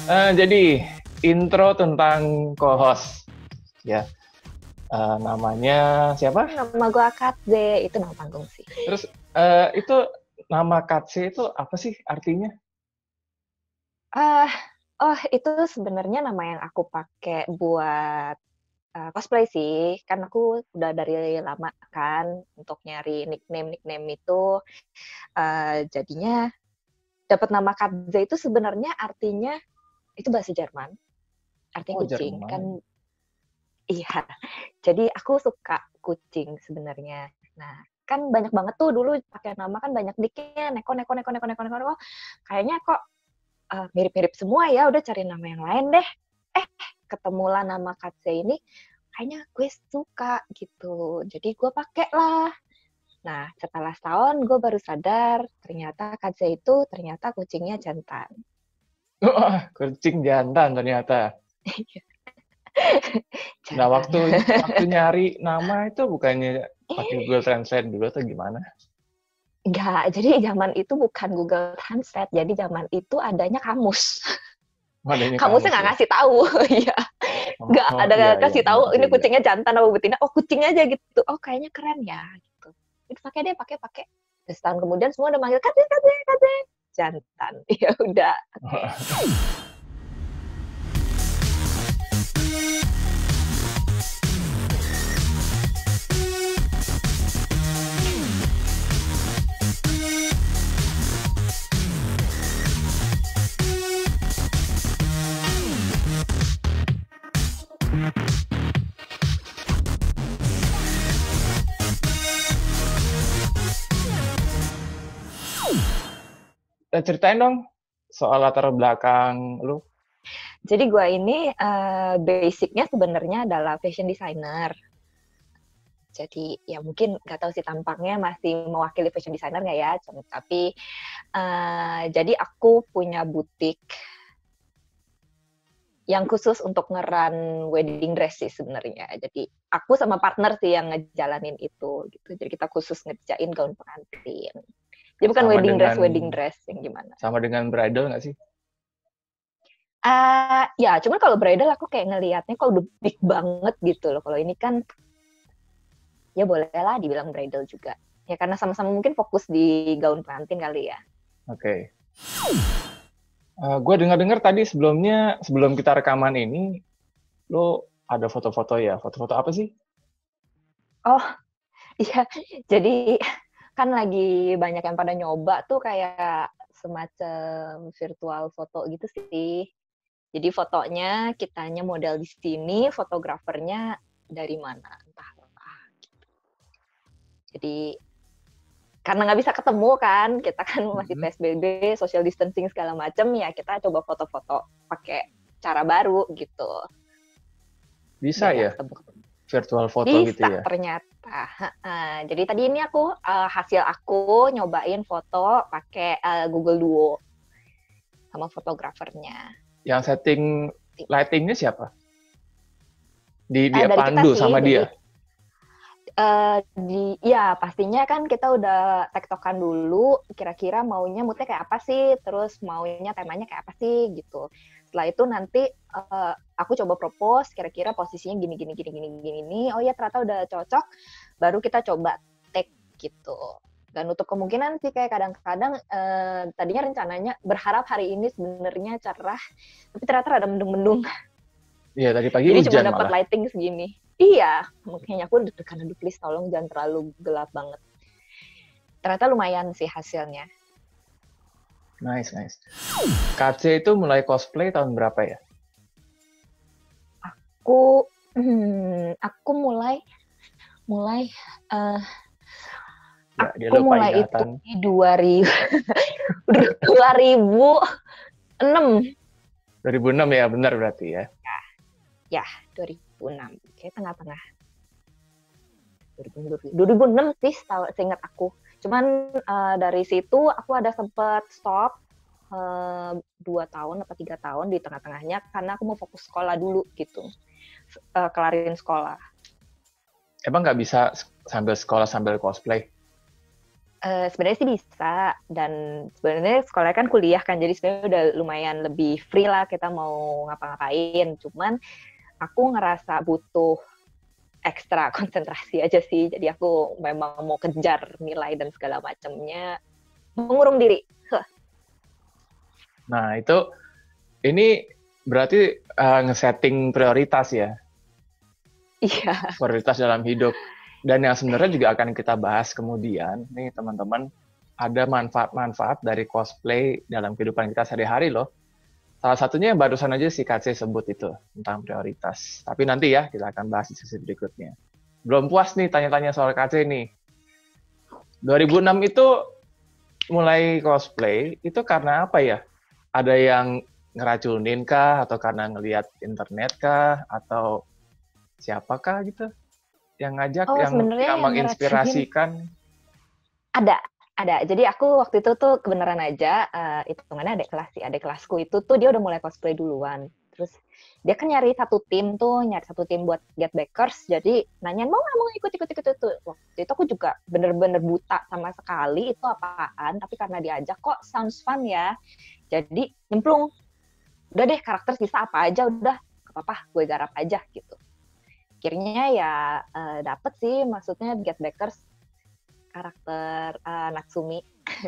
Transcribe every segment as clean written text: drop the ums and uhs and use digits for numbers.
Jadi intro tentang co-host ya. Namanya siapa? Nama gue Katze, itu nama panggung sih. Terus itu nama Katze itu apa sih artinya? Itu sebenarnya nama yang aku pakai buat cosplay sih. Kan aku udah dari lama kan untuk nyari nickname itu. Jadinya dapat nama Katze itu sebenarnya artinya itu bahasa Jerman. Artinya Oh, kucing Jerman. kan. Iya. Jadi aku suka kucing sebenarnya. Nah, kan banyak banget tuh dulu pakai nama kan banyak diknya neko. Kayaknya kok mirip-mirip semua ya, udah cari nama yang lain deh. Ketemulah nama Katze ini, kayaknya gue suka gitu. Jadi gue pakai lah. Nah, setelah setahun gue baru sadar ternyata Katze itu ternyata kucingnya jantan. Kucing jantan ternyata. Nah, Jantan. waktu nyari nama itu bukannya pakai Google Translate dulu atau gimana? Enggak, jadi zaman itu bukan Google Translate, jadi zaman itu adanya kamus. Adanya Kamusnya kamus nggak ya. ngasih tahu, ya. Nggak ada Iya iya kasih benar tahu ini juga. kucingnya jantan atau betina. Oh, kucing aja gitu. Oh, kayaknya keren ya gitu. Itu pakai deh, pakai. Terus tahun kemudian semua udah manggil Katze. Jantan. Ya udah. Ceritain dong soal latar belakang lu. Jadi gue ini basicnya sebenarnya adalah fashion designer. Jadi ya mungkin nggak tahu sih tampangnya masih mewakili fashion designer nggak ya. Tapi jadi aku punya butik yang khusus untuk ngeran wedding dress sih sebenarnya. Jadi aku sama partner sih yang ngejalanin itu gitu. Jadi kita khusus ngerjain gaun pengantin. Jadi bukan Sama wedding dress yang gimana. sama dengan bridal nggak sih? Ya, cuman kalau bridal aku kayak ngelihatnya kalau udah big banget gitu loh. Kalau ini kan ya bolehlah dibilang bridal juga. Ya karena sama-sama mungkin fokus di gaun pengantin kali ya. Oke. Gue dengar-dengar tadi sebelum kita rekaman ini, lo ada foto-foto ya. Foto-foto apa sih? Oh, iya. Jadi kan lagi banyak yang pada nyoba tuh kayak semacam virtual foto gitu sih. Jadi fotonya kitanya model di sini, fotografernya dari mana entahlah. Jadi karena nggak bisa ketemu kan, kita kan masih PSBB, social distancing segala macam, ya kita coba foto-foto pakai cara baru gitu. Bisa Biar nggak ya? ketemu. Virtual foto gitu Bisa ya? ternyata. Jadi tadi ini aku hasil aku nyobain foto pakai Google Duo sama fotografernya. Yang setting lightingnya siapa? Di Dari kita pandu sih, sama jadi dia? ya pastinya kan kita udah tektokan dulu kira-kira maunya moodnya kayak apa sih, terus maunya temanya kayak apa sih gitu. Setelah itu nanti aku coba propose kira-kira posisinya gini. Oh ya ternyata udah cocok, baru kita coba take gitu. Dan untuk kemungkinan sih kayak kadang-kadang tadinya rencananya berharap hari ini sebenarnya cerah, tapi ternyata ada mendung-mendung. Iya, tadi pagi Jadi cuma hujan dapat malah. lighting segini. Iya, makanya aku deg-degan, aduh please tolong jangan terlalu gelap banget. Ternyata lumayan sih hasilnya. Nice. KC itu mulai cosplay tahun berapa ya? Aku mulai Ya, dia aku lupa mulai itu ingatan. di 2006. 2006 ya, benar berarti ya? Ya, 2006. Kayak tengah-tengah. 2006 sih, seingat aku. Cuman dari situ aku ada sempat stop 2 tahun atau 3 tahun di tengah-tengahnya karena aku mau fokus sekolah dulu gitu. Kelarin sekolah. Emang nggak bisa sambil sekolah sambil cosplay? Sebenarnya sih bisa, dan sebenarnya sekolah kan kuliah kan, jadi sebenarnya udah lumayan lebih free lah kita mau ngapa-ngapain. Cuman aku ngerasa butuh ekstra konsentrasi aja sih, jadi aku memang mau kejar nilai dan segala macamnya, mengurung diri. Nah, ini berarti ngesetting prioritas ya, Iya. prioritas dalam hidup. Dan yang sebenarnya juga akan kita bahas kemudian, nih teman-teman, ada manfaat-manfaat dari cosplay dalam kehidupan kita sehari-hari loh. Salah satunya yang barusan aja si KC sebut itu, tentang prioritas. Tapi nanti ya, kita akan bahas di sesi berikutnya. Belum puas nih tanya-tanya soal KC nih. 2006 itu mulai cosplay, itu karena apa ya? Ada yang ngeracunin kah? Atau karena ngelihat internet kah? Atau siapakah gitu? Yang ngajak, Oh, yang sebenarnya yang ngeracunin menginspirasikan? ada, ada. Jadi aku waktu itu tuh kebenaran aja, hitungannya adik kelas sih, adik kelasku itu tuh dia udah mulai cosplay duluan. Terus dia kan nyari satu tim buat Get Backers. Jadi nanyain mau nggak mau ikut itu. Waktu itu aku juga bener-bener buta sama sekali itu apaan. Tapi karena diajak kok sounds fun ya. Jadi nyemplung. Udah deh karakter sisa apa aja udah gak apa-apa gue garap aja gitu. Akhirnya ya dapet sih, maksudnya Get Backers karakter Natsumi.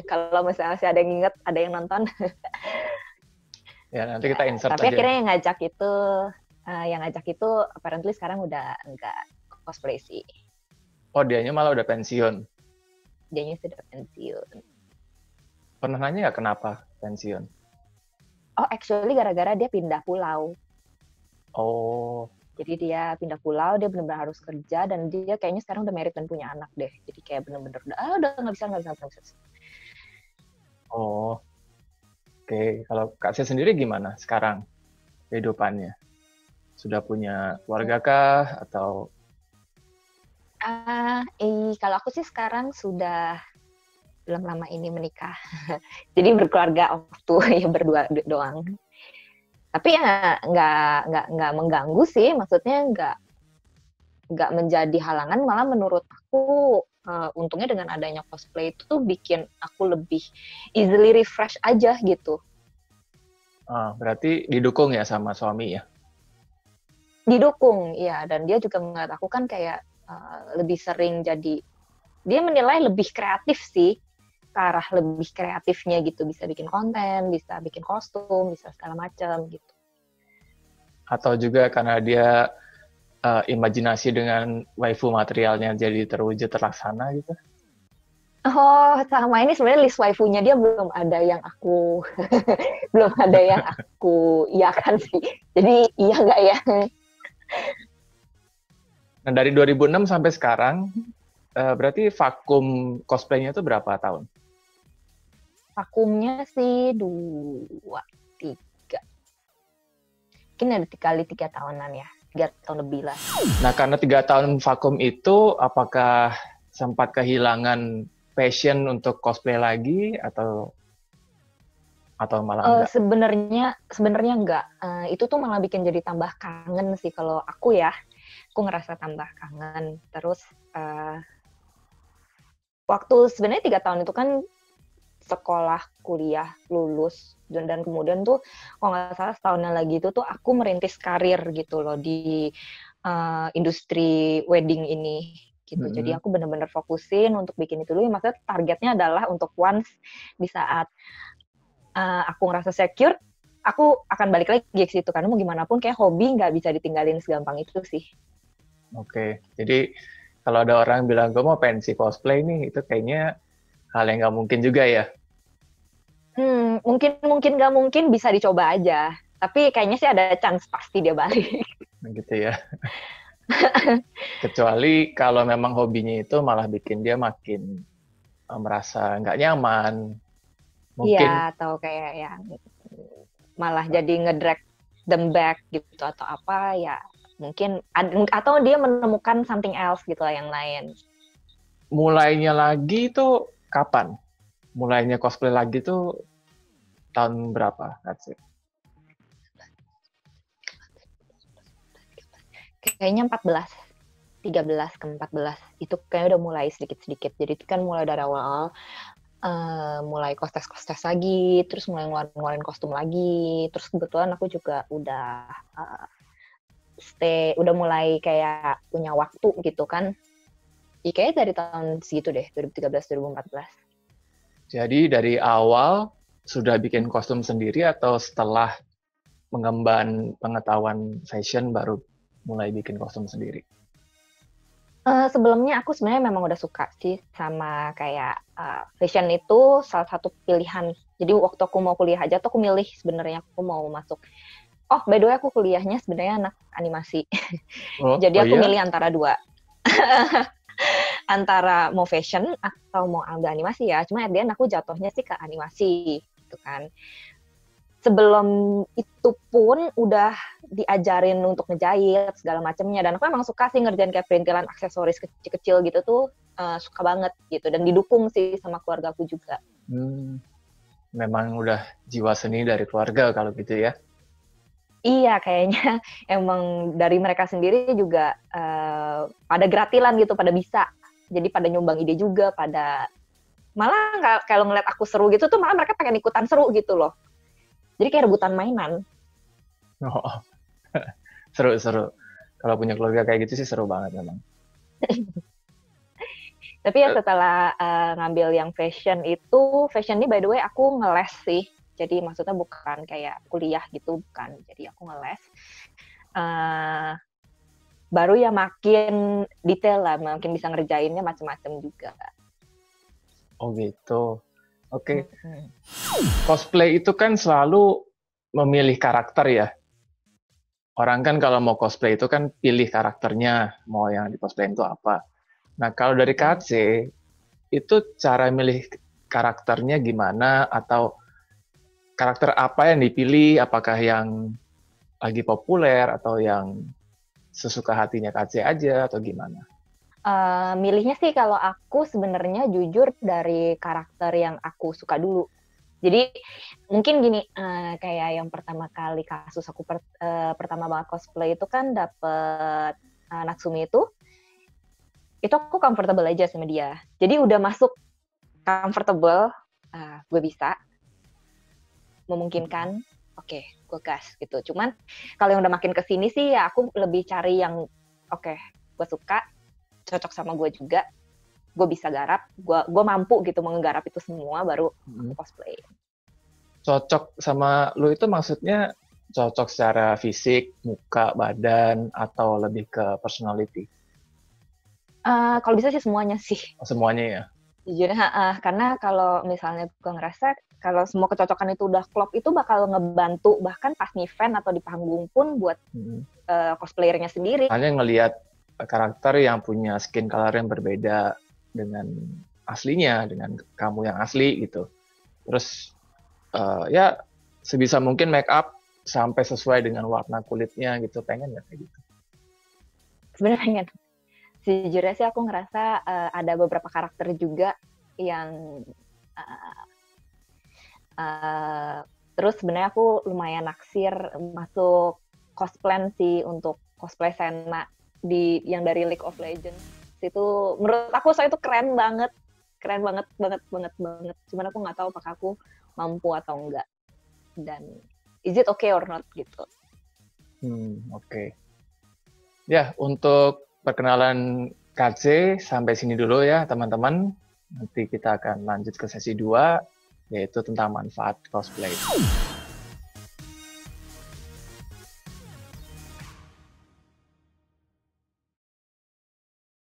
Kalau misalnya masih ada yang inget, ada yang nonton. Ya, nanti kita insert Tapi aja. akhirnya yang ngajak itu apparently sekarang udah enggak cosplay sih. Oh, dianya malah udah pensiun. Dianya sudah pensiun. Pernah nanya nggak kenapa pensiun? Oh, actually gara-gara dia pindah pulau. Oh, Jadi dia pindah pulau, dia benar-benar harus kerja, dan dia kayaknya sekarang udah married dan punya anak deh. Jadi kayak benar-benar udah nggak bisa. oh, oke. Kalau Kak saya sendiri gimana sekarang kehidupannya? Sudah punya keluarga kah? Atau Kalau aku sih sekarang sudah belum lama ini menikah. Jadi berkeluarga waktu ya berdua doang. Tapi ya nggak mengganggu sih, maksudnya nggak menjadi halangan, malah menurut aku untungnya dengan adanya cosplay itu tuh bikin aku lebih easily refresh aja gitu. berarti didukung ya sama suami ya? Didukung, ya, dan dia juga ngeliat aku kan kayak lebih sering jadi, dia menilai lebih kreatif sih, ke arah lebih kreatifnya gitu, bisa bikin konten, bisa bikin kostum, bisa segala macam gitu. Atau juga karena dia imajinasi dengan waifu materialnya jadi terwujud terlaksana gitu? Oh, sama ini sebenarnya list waifunya dia belum ada yang aku belum ada yang aku iakan sih. Jadi iya nggak ya? Nah, dari 2006 sampai sekarang, berarti vakum cosplaynya itu berapa tahun? Vakumnya sih 2, 3. Mungkin ada kali 3 tahunan ya. 3 tahun lebih lah. Nah, karena 3 tahun vakum itu, apakah sempat kehilangan passion untuk cosplay lagi atau malah enggak? Sebenarnya enggak. Itu tuh malah bikin jadi tambah kangen sih kalau aku ya. Aku ngerasa tambah kangen. Terus waktu sebenarnya 3 tahun itu kan sekolah, kuliah, lulus, dan kemudian tuh kalau nggak salah setahunnya lagi itu tuh aku merintis karir gitu loh di industri wedding ini gitu. Jadi aku benar-benar fokusin untuk bikin itu dulu. Maksudnya targetnya adalah untuk once di saat aku ngerasa secure, aku akan balik lagi ke situ, karena mau gimana pun kayak hobi nggak bisa ditinggalin segampang itu sih. Oke, jadi kalau ada orang bilang gue mau pensi cosplay nih, itu kayaknya hal yang nggak mungkin juga ya? Mungkin nggak mungkin, bisa dicoba aja. Tapi kayaknya sih ada chance pasti dia balik. Gitu ya. Kecuali kalau memang hobinya itu malah bikin dia makin merasa nggak nyaman. Mungkin. Iya, atau kayak yang malah jadi ngedrag them back gitu atau apa ya, mungkin atau dia menemukan something else gitu lah yang lain. Mulainya lagi itu kapan? Mulainya cosplay lagi tuh tahun berapa? Kayaknya 14. 13 ke 14 itu kayaknya udah mulai sedikit-sedikit. Jadi itu kan mulai dari awal mulai kostes-kostes lagi, terus mulai ngeluarin kostum lagi. Terus kebetulan aku juga udah udah mulai kayak punya waktu gitu kan. Ya, kayaknya dari tahun segitu deh, 2013-2014. Jadi dari awal sudah bikin kostum sendiri atau setelah mengemban pengetahuan fashion baru mulai bikin kostum sendiri? Sebelumnya aku sebenarnya memang udah suka sih sama kayak fashion itu salah satu pilihan. Jadi waktu aku mau kuliah aja tuh aku milih sebenarnya aku mau masuk. Oh, by the way aku kuliahnya sebenarnya anak animasi. Jadi Oh aku iya? milih antara dua. Antara mau fashion atau mau ambil animasi ya. Cuma at the end aku jatuhnya sih ke animasi gitu kan. Sebelum itu pun udah diajarin untuk ngejahit segala macamnya, dan aku emang suka sih ngerjain kayak perintilan aksesoris kecil-kecil gitu tuh, suka banget gitu, dan didukung sih sama keluarga aku juga. Memang udah jiwa seni dari keluarga kalau gitu ya? Iya, kayaknya emang dari mereka sendiri juga pada gratilan gitu, pada bisa. Jadi pada nyumbang ide juga, pada malah kalau ngeliat aku seru gitu tuh malah mereka pengen ikutan seru gitu loh. Jadi kayak rebutan mainan. Oh, seru-seru. Kalau punya keluarga kayak gitu sih seru banget memang. Tapi ya setelah ngambil yang fashion ini by the way aku ngeles sih. Jadi maksudnya bukan kayak kuliah gitu, bukan. Jadi aku ngeles. Baru ya makin detail lah, makin bisa ngerjainnya macam-macam juga. Oh gitu. Oke. Cosplay itu kan selalu memilih karakter ya. Orang kan kalau mau cosplay itu kan pilih karakternya, mau yang di cosplay itu apa. Nah, kalau dari KC, itu cara milih karakternya gimana, atau karakter apa yang dipilih, apakah yang lagi populer, atau yang sesuka hatinya KC aja, atau gimana? Milihnya sih kalau aku sebenarnya jujur dari karakter yang aku suka dulu. Jadi mungkin gini, kayak yang pertama kali kasus aku pertama banget cosplay itu kan dapet Natsumi itu aku comfortable aja sama dia. Jadi udah masuk comfortable, gue bisa, memungkinkan, oke, gue gas gitu. Cuman kalau yang udah makin kesini sih ya aku lebih cari yang oke, gue suka, cocok sama gue juga, gue bisa garap, gue mampu gitu menggarap itu semua, baru aku cosplay. Cocok sama lu itu maksudnya cocok secara fisik, muka, badan, atau lebih ke personality? Kalau bisa sih semuanya sih. Semuanya ya? Jujur, karena kalau misalnya gue ngerasa kalau semua kecocokan itu udah klop, itu bakal ngebantu bahkan pas event atau di panggung pun buat cosplayernya sendiri. Hanya ngelihat karakter yang punya skin color yang berbeda dengan aslinya, dengan kamu yang asli gitu. Terus ya sebisa mungkin make up sampai sesuai dengan warna kulitnya gitu, pengen nggak kayak gitu? Sebenarnya pengen. Sejujurnya sih aku ngerasa ada beberapa karakter juga yang terus sebenarnya aku lumayan naksir masuk cosplan sih untuk cosplay Senna yang dari League of Legends. Itu menurut aku itu keren banget banget. Cuman aku nggak tahu apakah aku mampu atau enggak, dan is it okay or not gitu. Oke. Ya, untuk perkenalan KC sampai sini dulu ya teman-teman. Nanti kita akan lanjut ke sesi 2, yaitu tentang manfaat cosplay.